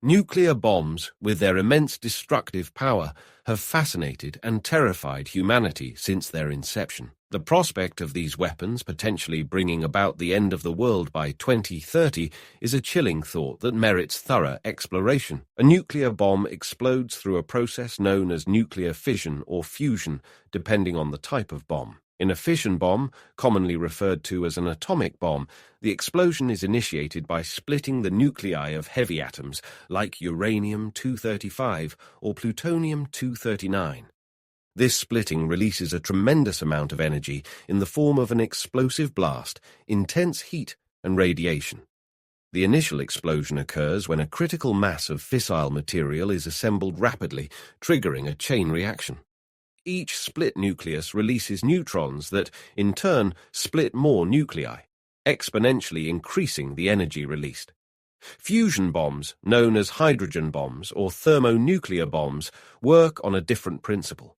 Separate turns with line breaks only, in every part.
Nuclear bombs, with their immense destructive power, have fascinated and terrified humanity since their inception. The prospect of these weapons potentially bringing about the end of the world by 2030 is a chilling thought that merits thorough exploration. A nuclear bomb explodes through a process known as nuclear fission or fusion, depending on the type of bomb. In a fission bomb, commonly referred to as an atomic bomb, the explosion is initiated by splitting the nuclei of heavy atoms like uranium-235 or plutonium-239. This splitting releases a tremendous amount of energy in the form of an explosive blast, intense heat, and radiation. The initial explosion occurs when a critical mass of fissile material is assembled rapidly, triggering a chain reaction. Each split nucleus releases neutrons that, in turn, split more nuclei, exponentially increasing the energy released. Fusion bombs, known as hydrogen bombs or thermonuclear bombs, work on a different principle.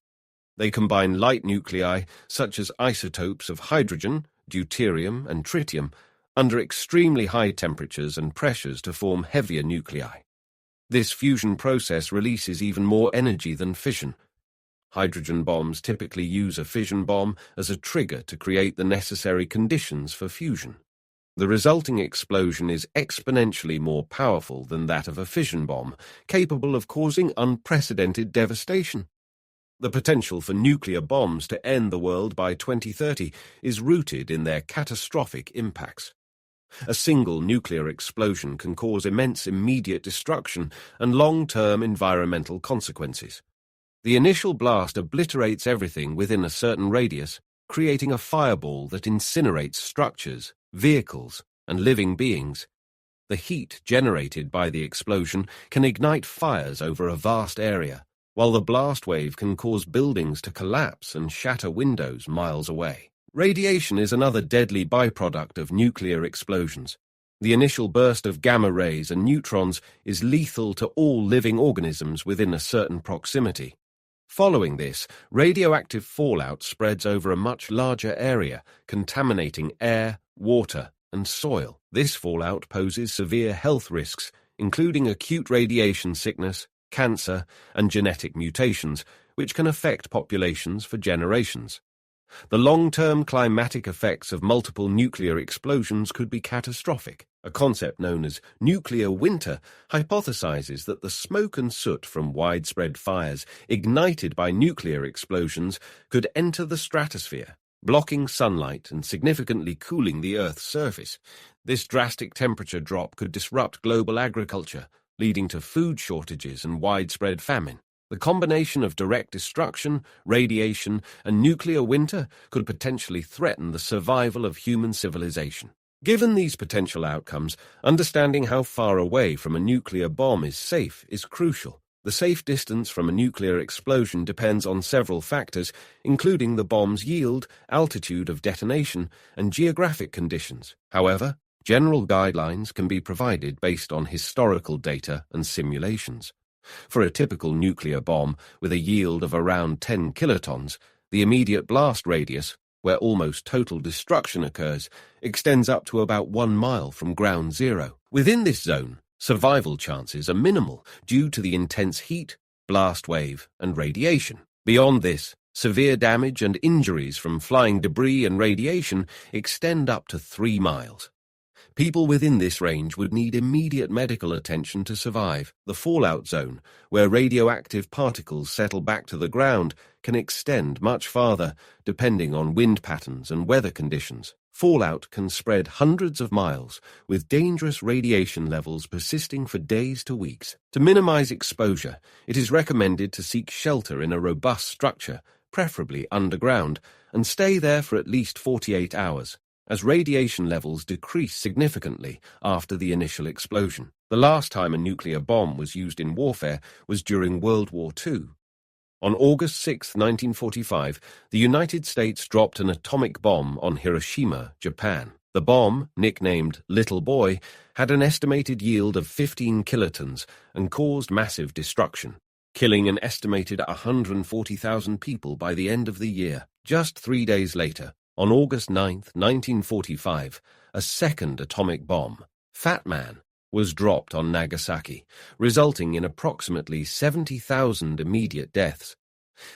They combine light nuclei, such as isotopes of hydrogen, deuterium, and tritium, under extremely high temperatures and pressures to form heavier nuclei. This fusion process releases even more energy than fission. Hydrogen bombs typically use a fission bomb as a trigger to create the necessary conditions for fusion. The resulting explosion is exponentially more powerful than that of a fission bomb, capable of causing unprecedented devastation. The potential for nuclear bombs to end the world by 2030 is rooted in their catastrophic impacts. A single nuclear explosion can cause immense immediate destruction and long-term environmental consequences. The initial blast obliterates everything within a certain radius, creating a fireball that incinerates structures, vehicles, and living beings. The heat generated by the explosion can ignite fires over a vast area, while the blast wave can cause buildings to collapse and shatter windows miles away. Radiation is another deadly byproduct of nuclear explosions. The initial burst of gamma rays and neutrons is lethal to all living organisms within a certain proximity. Following this, radioactive fallout spreads over a much larger area, contaminating air, water, and soil. This fallout poses severe health risks, including acute radiation sickness, cancer, and genetic mutations, which can affect populations for generations. The long-term climatic effects of multiple nuclear explosions could be catastrophic. A concept known as nuclear winter hypothesizes that the smoke and soot from widespread fires ignited by nuclear explosions could enter the stratosphere, blocking sunlight and significantly cooling the Earth's surface. This drastic temperature drop could disrupt global agriculture, leading to food shortages and widespread famine. The combination of direct destruction, radiation, and nuclear winter could potentially threaten the survival of human civilization. Given these potential outcomes, understanding how far away from a nuclear bomb is safe is crucial. The safe distance from a nuclear explosion depends on several factors, including the bomb's yield, altitude of detonation, and geographic conditions. However, general guidelines can be provided based on historical data and simulations. For a typical nuclear bomb with a yield of around 10 kilotons, the immediate blast radius, where almost total destruction occurs, extends up to about 1 mile from ground zero. Within this zone, survival chances are minimal due to the intense heat, blast wave, and radiation. Beyond this, severe damage and injuries from flying debris and radiation extend up to 3 miles. People within this range would need immediate medical attention to survive. The fallout zone, where radioactive particles settle back to the ground, can extend much farther, depending on wind patterns and weather conditions. Fallout can spread hundreds of miles, with dangerous radiation levels persisting for days to weeks. To minimize exposure, it is recommended to seek shelter in a robust structure, preferably underground, and stay there for at least 48 hours. As radiation levels decrease significantly after the initial explosion. The last time a nuclear bomb was used in warfare was during World War II. On August 6, 1945, the United States dropped an atomic bomb on Hiroshima, Japan. The bomb, nicknamed Little Boy, had an estimated yield of 15 kilotons and caused massive destruction, killing an estimated 140,000 people by the end of the year. Just 3 days later, on August 9, 1945, a second atomic bomb, Fat Man, was dropped on Nagasaki, resulting in approximately 70,000 immediate deaths.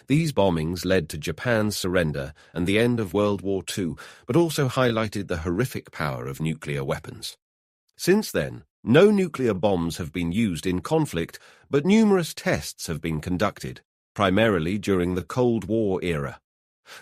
These bombings led to Japan's surrender and the end of World War II, but also highlighted the horrific power of nuclear weapons. Since then, no nuclear bombs have been used in conflict, but numerous tests have been conducted, primarily during the Cold War era.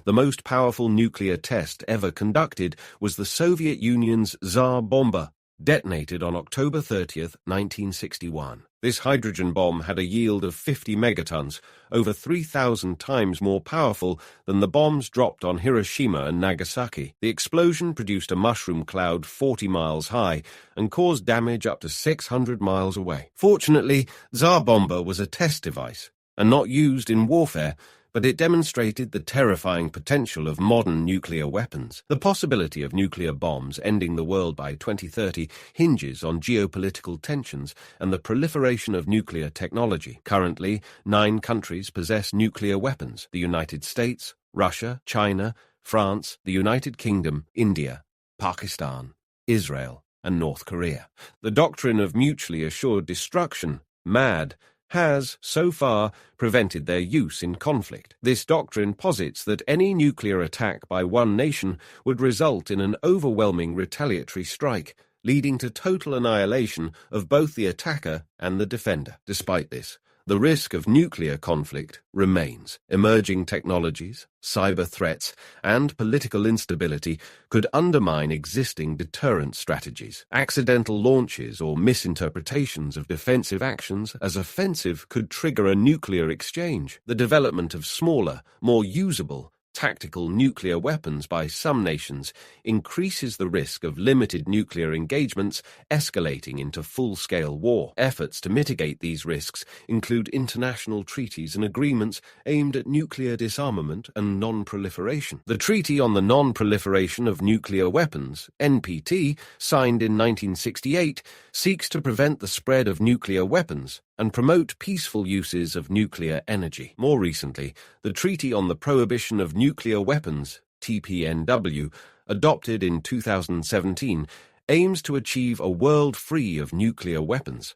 The most powerful nuclear test ever conducted was the Soviet Union's Tsar bomber, detonated on October 30th, 1961. This hydrogen bomb had a yield of 50 megatons, over 3,000 times more powerful than the bombs dropped on Hiroshima and Nagasaki. The explosion produced a mushroom cloud 40 miles high and caused damage up to 600 miles away. Fortunately, Tsar bomber was a test device and not used in warfare, but it demonstrated the terrifying potential of modern nuclear weapons. The possibility of nuclear bombs ending the world by 2030 hinges on geopolitical tensions and the proliferation of nuclear technology. Currently, 9 countries possess nuclear weapons: the United States, Russia, China, France, the United Kingdom, India, Pakistan, Israel, and North Korea. The doctrine of mutually assured destruction, MAD, has, so far, prevented their use in conflict. This doctrine posits that any nuclear attack by one nation would result in an overwhelming retaliatory strike, leading to total annihilation of both the attacker and the defender. Despite this, the risk of nuclear conflict remains. Emerging technologies, cyber threats, and political instability could undermine existing deterrent strategies. Accidental launches or misinterpretations of defensive actions as offensive could trigger a nuclear exchange. The development of smaller, more usable, tactical nuclear weapons by some nations increases the risk of limited nuclear engagements escalating into full-scale war. Efforts to mitigate these risks include international treaties and agreements aimed at nuclear disarmament and non-proliferation. The Treaty on the Non-Proliferation of Nuclear Weapons, NPT, signed in 1968, seeks to prevent the spread of nuclear weapons and promote peaceful uses of nuclear energy. More recently, the Treaty on the Prohibition of Nuclear Weapons, TPNW, adopted in 2017, aims to achieve a world free of nuclear weapons.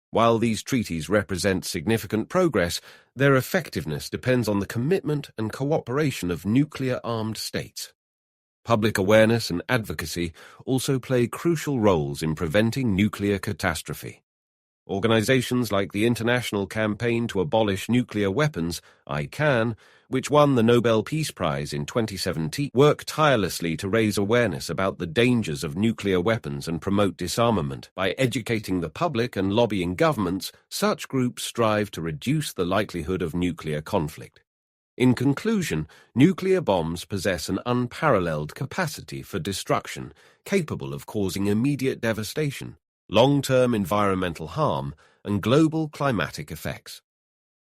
While these treaties represent significant progress, their effectiveness depends on the commitment and cooperation of nuclear-armed states. Public awareness and advocacy also play crucial roles in preventing nuclear catastrophe. Organizations like the International Campaign to Abolish Nuclear Weapons, ICAN, which won the Nobel Peace Prize in 2017, work tirelessly to raise awareness about the dangers of nuclear weapons and promote disarmament. By educating the public and lobbying governments, such groups strive to reduce the likelihood of nuclear conflict. In conclusion, nuclear bombs possess an unparalleled capacity for destruction, capable of causing immediate devastation, long-term environmental harm, and global climatic effects.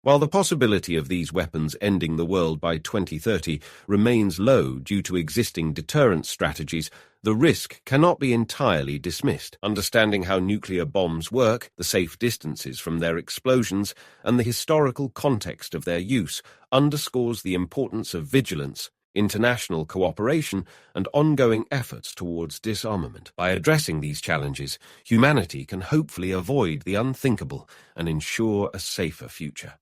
While the possibility of these weapons ending the world by 2030 remains low due to existing deterrent strategies, the risk cannot be entirely dismissed. Understanding how nuclear bombs work, the safe distances from their explosions, and the historical context of their use underscores the importance of vigilance, international cooperation, and ongoing efforts towards disarmament. By addressing these challenges, humanity can hopefully avoid the unthinkable and ensure a safer future.